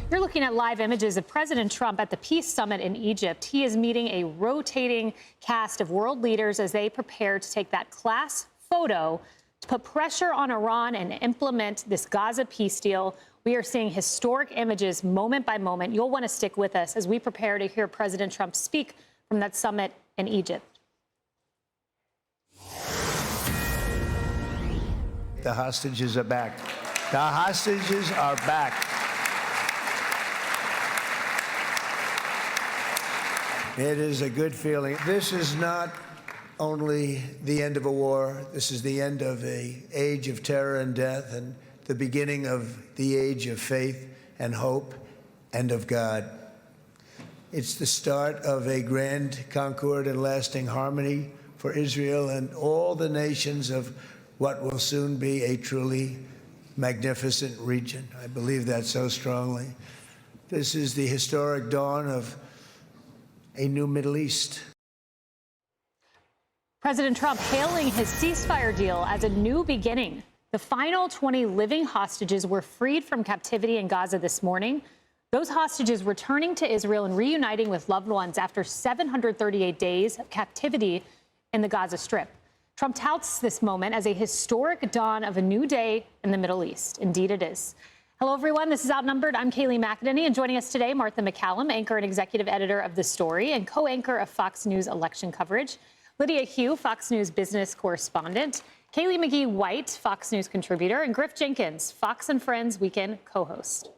You're looking at live images of President Trump at the Peace Summit in Egypt. He is meeting a rotating cast of world leaders as they prepare to take that class photo to put pressure on Iran and implement this Gaza peace deal. We are seeing historic images moment by moment. You'll want to stick with us as we prepare to hear President Trump speak from that summit in Egypt. The hostages are back. The hostages are back. It is a good feeling. This is not only the end of a war. This is the end of an age of terror and death and the beginning of the age of faith and hope and of God. It's the start of a grand concord and lasting harmony for Israel and all the nations of what will soon be a truly magnificent region. I believe that so strongly. This is the historic dawn of a new Middle East. President Trump hailing his ceasefire deal as a new beginning. The final 20 living hostages were freed from captivity in Gaza this morning. Those hostages returning to Israel and reuniting with loved ones after 738 days of captivity in the Gaza Strip. Trump touts this moment as a historic dawn of a new day in the Middle East. Indeed, it is. Hello, everyone. This is Outnumbered. I'm Kayleigh McEnany, and joining us today, Martha McCallum, anchor and executive editor of The Story and co-anchor of Fox News election coverage. Lydia Hugh, Fox News business correspondent. Kayleigh McGee-White, Fox News contributor. And Griff Jenkins, Fox and Friends weekend co-host.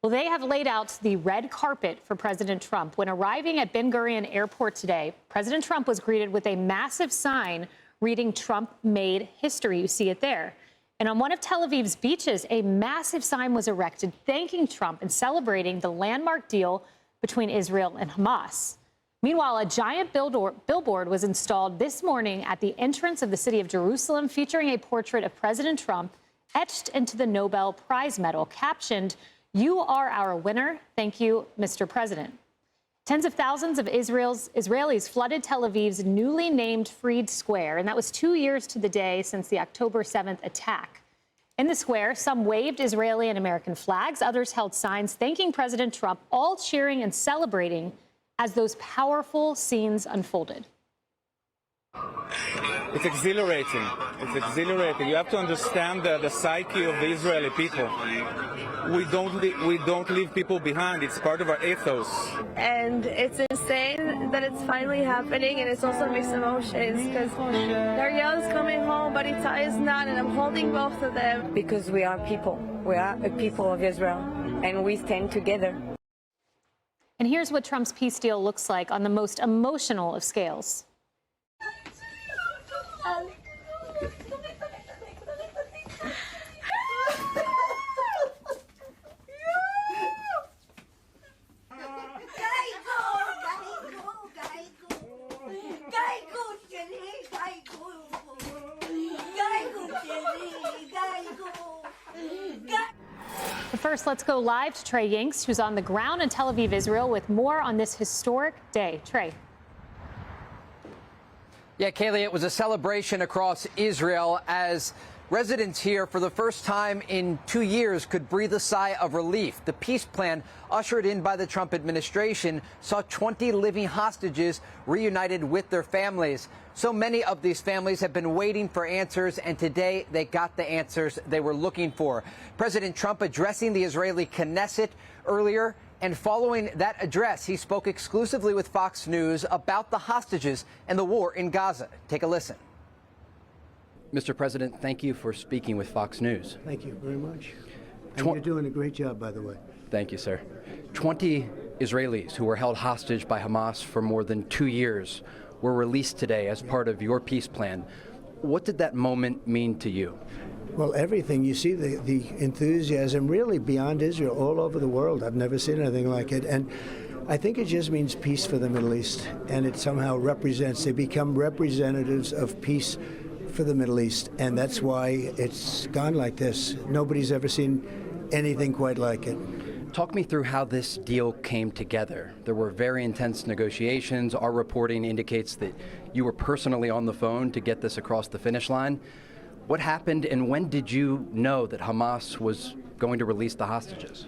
Well, they have laid out the red carpet for President Trump. When arriving at Ben Gurion Airport today, President Trump was greeted with a massive sign reading "Trump made history." You see it there. And on one of Tel Aviv's beaches, a massive sign was erected thanking Trump and celebrating the landmark deal between Israel and Hamas. Meanwhile, a giant billboard was installed this morning at the entrance of the city of Jerusalem, featuring a portrait of President Trump etched into the Nobel Prize medal, captioned, "You are our winner. Thank you, Mr. President." Tens of thousands of Israelis flooded Tel Aviv's newly named Freed Square, and that was 2 years to the day since the October 7th attack. In the square, some waved Israeli and American flags, others held signs thanking President Trump, all cheering and celebrating as those powerful scenes unfolded. It's exhilarating. It's exhilarating. You have to understand the psyche of the Israeli people. We don't leave people behind. It's part of our ethos. And it's insane that it's finally happening, and it's also mixed emotions because Dariel's coming home, but Itai is not, and I'm holding both of them. Because we are people. We are a people of Israel, and we stand together. And here's what Trump's peace deal looks like on the most emotional of scales. But first, let's go live to Trey Yingst, who's on the ground in Tel Aviv, Israel, with more on this historic day. Trey. Yeah, Kayleigh, it was a celebration across Israel as residents here for the first time in 2 years could breathe a sigh of relief. The peace plan ushered in by the Trump administration saw 20 living hostages reunited with their families. So many of these families have been waiting for answers, and today they got the answers they were looking for. President Trump addressing the Israeli Knesset earlier, and following that address, he spoke exclusively with Fox News about the hostages and the war in Gaza. Take a listen. Mr. President, thank you for speaking with Fox News. Thank you very much. And you're doing a great job, by the way. Thank you, sir. 20 Israelis who were held hostage by Hamas for more than 2 years were released today as part of your peace plan. What did that moment mean to you? Well, everything. You see the enthusiasm really beyond Israel, all over the world. I've never seen anything like it. And I think it just means peace for the Middle East. And it somehow represents, they become representatives of peace for the Middle East. And that's why it's gone like this. Nobody's ever seen anything quite like it. Talk me through how this deal came together. There were very intense negotiations. Our reporting indicates that you were personally on the phone to get this across the finish line. What happened, and when did you know that Hamas was going to release the hostages?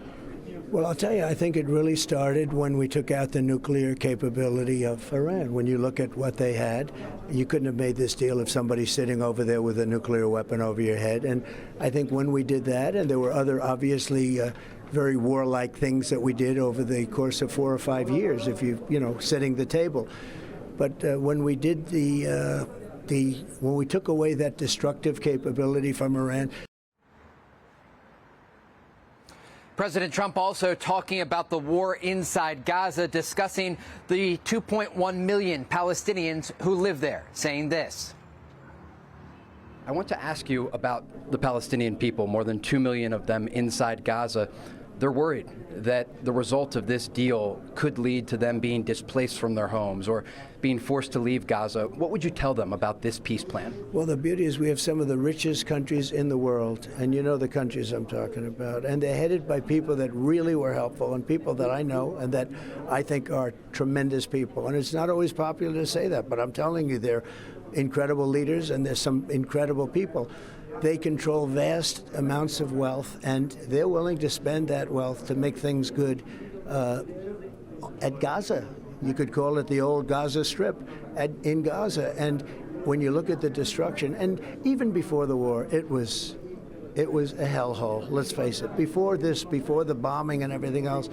Well, I'll tell you, I think it really started when we took out the nuclear capability of Iran. When you look at what they had, you couldn't have made this deal if somebody's sitting over there with a nuclear weapon over your head. And I think when we did that, and there were other obviously very warlike things that we did over the course of 4 or 5 years, if you know, setting the table. But when we did when we took away that destructive capability from Iran. President Trump also talking about the war inside Gaza, discussing the 2.1 million Palestinians who live there, saying this. I want to ask you about the Palestinian people, more than 2 million of them inside Gaza. They're worried that the result of this deal could lead to them being displaced from their homes or being forced to leave Gaza. What would you tell them about this peace plan? Well, the beauty is we have some of the richest countries in the world, and you know the countries I'm talking about, and they're headed by people that really were helpful and people that I know and that I think are tremendous people. And it's not always popular to say that, but I'm telling you, they're incredible leaders and there's some incredible people. They control vast amounts of wealth, and they're willing to spend that wealth to make things good at Gaza. You could call it the old Gaza Strip in Gaza. And when you look at the destruction, and even before the war, it was a hellhole, let's face it. Before this, before the bombing and everything else,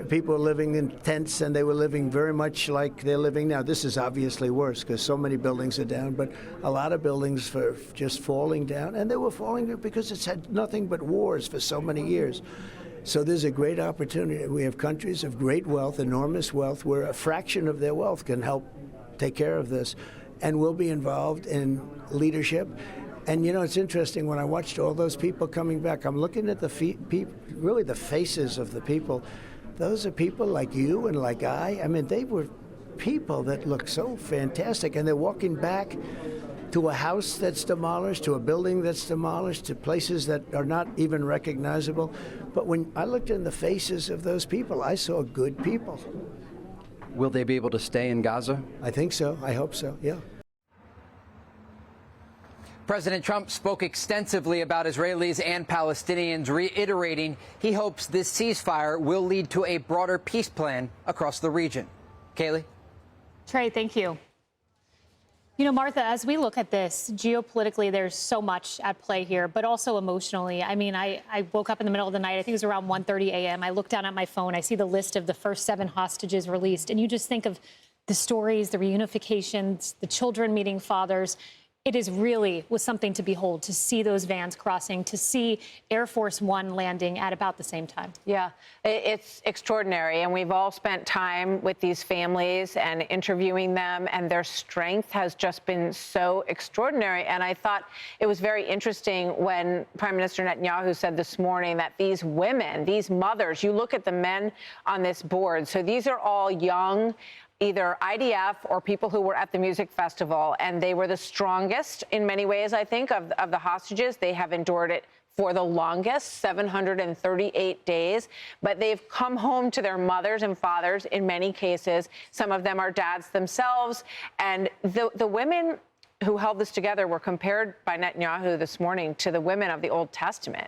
people were living in tents, and they were living very much like they're living now. This is obviously worse because so many buildings are down, but a lot of buildings were just falling down, and they were falling because it's had nothing but wars for so many years. So there's a great opportunity. We have countries of great wealth, enormous wealth, where a fraction of their wealth can help take care of this, and we'll be involved in leadership. And, you know, it's interesting, when I watched all those people coming back, I'm looking at really the faces of the people. Those are people like you and like I mean, they were people that look so fantastic, and they're walking back to a house that's demolished, to a building that's demolished, to places that are not even recognizable. But when I looked in the faces of those people, I saw good people. Will they be able to stay in Gaza? I think so. I hope so, yeah. President Trump spoke extensively about Israelis and Palestinians, reiterating he hopes this ceasefire will lead to a broader peace plan across the region. Kaylee? Trey, thank you. You know, Martha, as we look at this, geopolitically, there's so much at play here, but also emotionally. I mean, I woke up in the middle of the night. I think it was around 1:30 a.m. I looked down at my phone. I see the list of the first 7 hostages released. And you just think of the stories, the reunifications, the children meeting fathers. It was something to behold, to see those vans crossing, to see Air Force One landing at about the same time. Yeah, it's extraordinary. And we've all spent time with these families and interviewing them, and their strength has just been so extraordinary. And I thought it was very interesting when Prime Minister Netanyahu said this morning that these women, these mothers, you look at the men on this board. So these are all young, either IDF or people who were at the music festival, and they were the strongest in many ways, I think, of the hostages. They have endured it for the longest, 738 days, but they've come home to their mothers and fathers in many cases. Some of them are dads themselves, and the women who held this together were compared by Netanyahu this morning to the women of the Old Testament,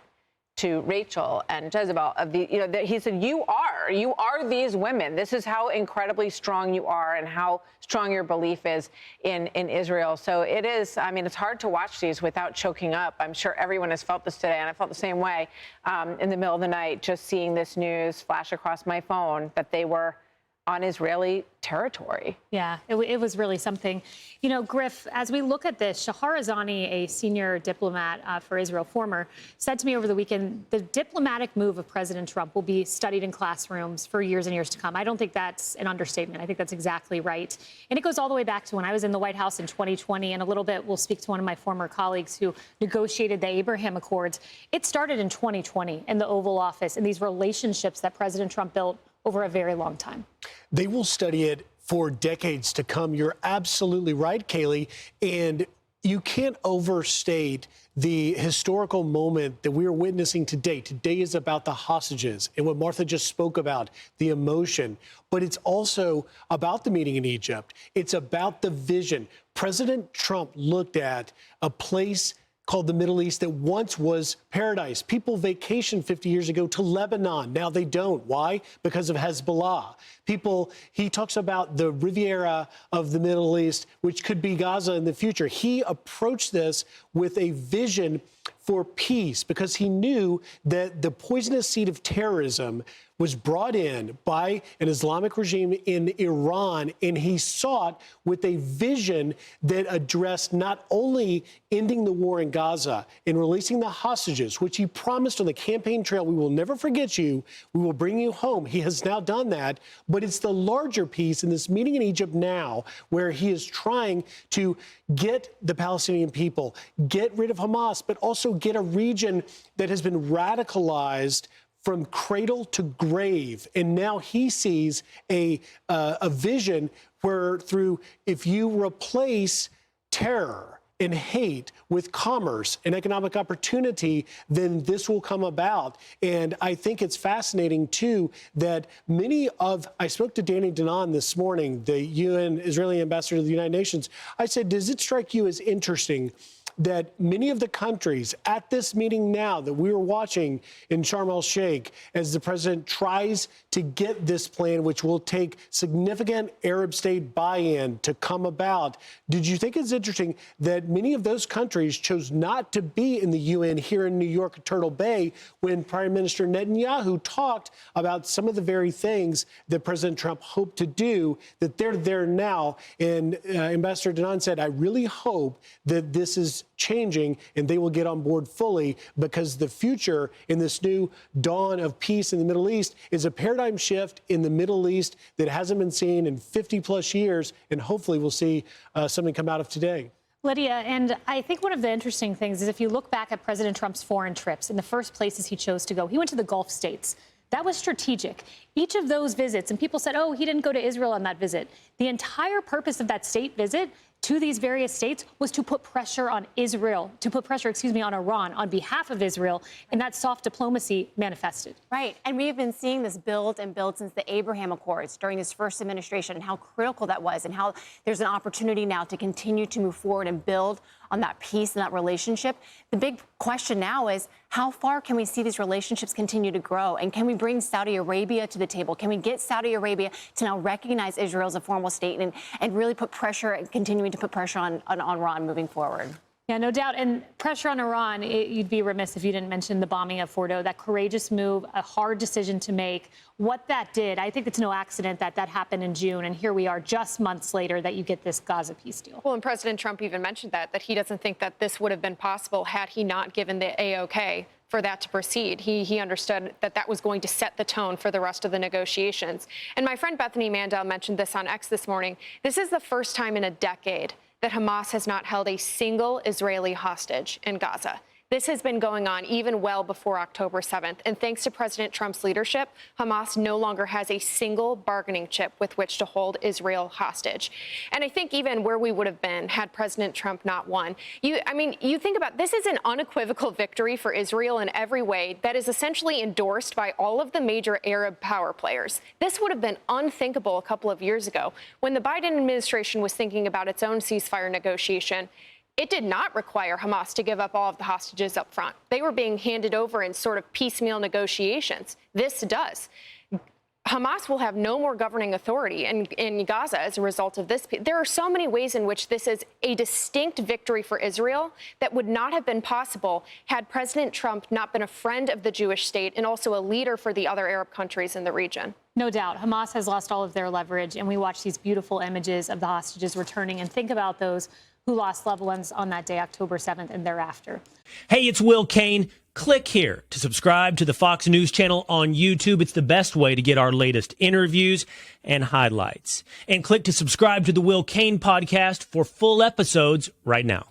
to Rachel and Jezebel. He said, you are these women. This is how incredibly strong you are and how strong your belief is in Israel. So it is, I mean, it's hard to watch these without choking up. I'm sure everyone has felt this today, and I felt the same way in the middle of the night, just seeing this news flash across my phone that they were on Israeli territory. Yeah, it was really something. You know, Griff, as we look at this, Shahrazani, a senior diplomat for Israel, former, said to me over the weekend, the diplomatic move of President Trump will be studied in classrooms for years and years to come. I don't think that's an understatement. I think that's exactly right. And it goes all the way back to when I was in the White House in 2020, and a little bit we'll speak to one of my former colleagues who negotiated the Abraham Accords. It started in 2020 in the Oval Office, and these relationships that President Trump built over a very long time. They will study it for decades to come. You're absolutely right, Kaylee. And you can't overstate the historical moment that we are witnessing today. Today is about the hostages and what Martha just spoke about, the emotion. But it's also about the meeting in Egypt. It's about the vision. President Trump looked at a place called the Middle East that once was paradise. People vacationed 50 years ago to Lebanon. Now they don't. Why? Because of Hezbollah. He talks about the Riviera of the Middle East, which could be Gaza in the future. He approached this with a vision for peace because he knew that the poisonous seed of terrorism was brought in by an Islamic regime in Iran, and he sought with a vision that addressed not only ending the war in Gaza and releasing the hostages, which he promised on the campaign trail, we will never forget you, we will bring you home. He has now done that, but it's the larger piece in this meeting in Egypt now where he is trying to get the Palestinian people, get rid of Hamas, but also get a region that has been radicalized from cradle to grave. And now he sees a vision where if you replace terror and hate with commerce and economic opportunity, then this will come about. And I think it's fascinating, too, that I spoke to Danny Danon this morning, the UN Israeli ambassador to the United Nations. I said, does it strike you as interesting that many of the countries at this meeting now that we were watching in Sharm el-Sheikh, as the president tries to get this plan, which will take significant Arab state buy-in to come about, did you think it's interesting that many of those countries chose not to be in the UN here in New York at Turtle Bay when Prime Minister Netanyahu talked about some of the very things that President Trump hoped to do, that they're there now? And Ambassador Danon said, I really hope that this is changing and they will get on board fully, because the future in this new dawn of peace in the Middle East is a paradigm shift in the Middle East that hasn't been seen in 50 plus years. And hopefully we'll see something come out of today. Lydia, and I think one of the interesting things is if you look back at President Trump's foreign trips, in the first places he chose to go, he went to the Gulf states. That was strategic. Each of those visits, and people said, oh, he didn't go to Israel on that visit. The entire purpose of that state visit to these various states was to put pressure on Israel, on Iran on behalf of Israel, and that soft diplomacy manifested. Right, and we have been seeing this build and build since the Abraham Accords during this first administration, and how critical that was, and how there's an opportunity now to continue to move forward and build on that peace and that relationship. The big question now is, how far can we see these relationships continue to grow? And can we bring Saudi Arabia to the table? Can we get Saudi Arabia to now recognize Israel as a formal state and really put pressure and continuing to put pressure on Iran moving forward? Yeah, no doubt. And pressure on Iran, you'd be remiss if you didn't mention the bombing of Fordo, that courageous move, a hard decision to make. What that did, I think it's no accident that that happened in June. And here we are just months later that you get this Gaza peace deal. Well, and President Trump even mentioned that he doesn't think that this would have been possible had he not given the A-OK for that to proceed. He understood that that was going to set the tone for the rest of the negotiations. And my friend Bethany Mandel mentioned this on X this morning. This is the first time in a decade that Hamas has not held a single Israeli hostage in Gaza. This has been going on even well before October 7th. And thanks to President Trump's leadership, Hamas no longer has a single bargaining chip with which to hold Israel hostage. And I think even where we would have been had President Trump not won. You think about this is an unequivocal victory for Israel in every way that is essentially endorsed by all of the major Arab power players. This would have been unthinkable a couple of years ago when the Biden administration was thinking about its own ceasefire negotiation. It did not require Hamas to give up all of the hostages up front. They were being handed over in sort of piecemeal negotiations. This does. Hamas will have no more governing authority in Gaza as a result of this. There are so many ways in which this is a distinct victory for Israel that would not have been possible had President Trump not been a friend of the Jewish state and also a leader for the other Arab countries in the region. No doubt. Hamas has lost all of their leverage, and we watch these beautiful images of the hostages returning and think about those who lost loved ones on that day, October 7th and thereafter. Hey, it's Will Kane. Click here to subscribe to the Fox News channel on YouTube. It's the best way to get our latest interviews and highlights. And click to subscribe to the Will Kane podcast for full episodes right now.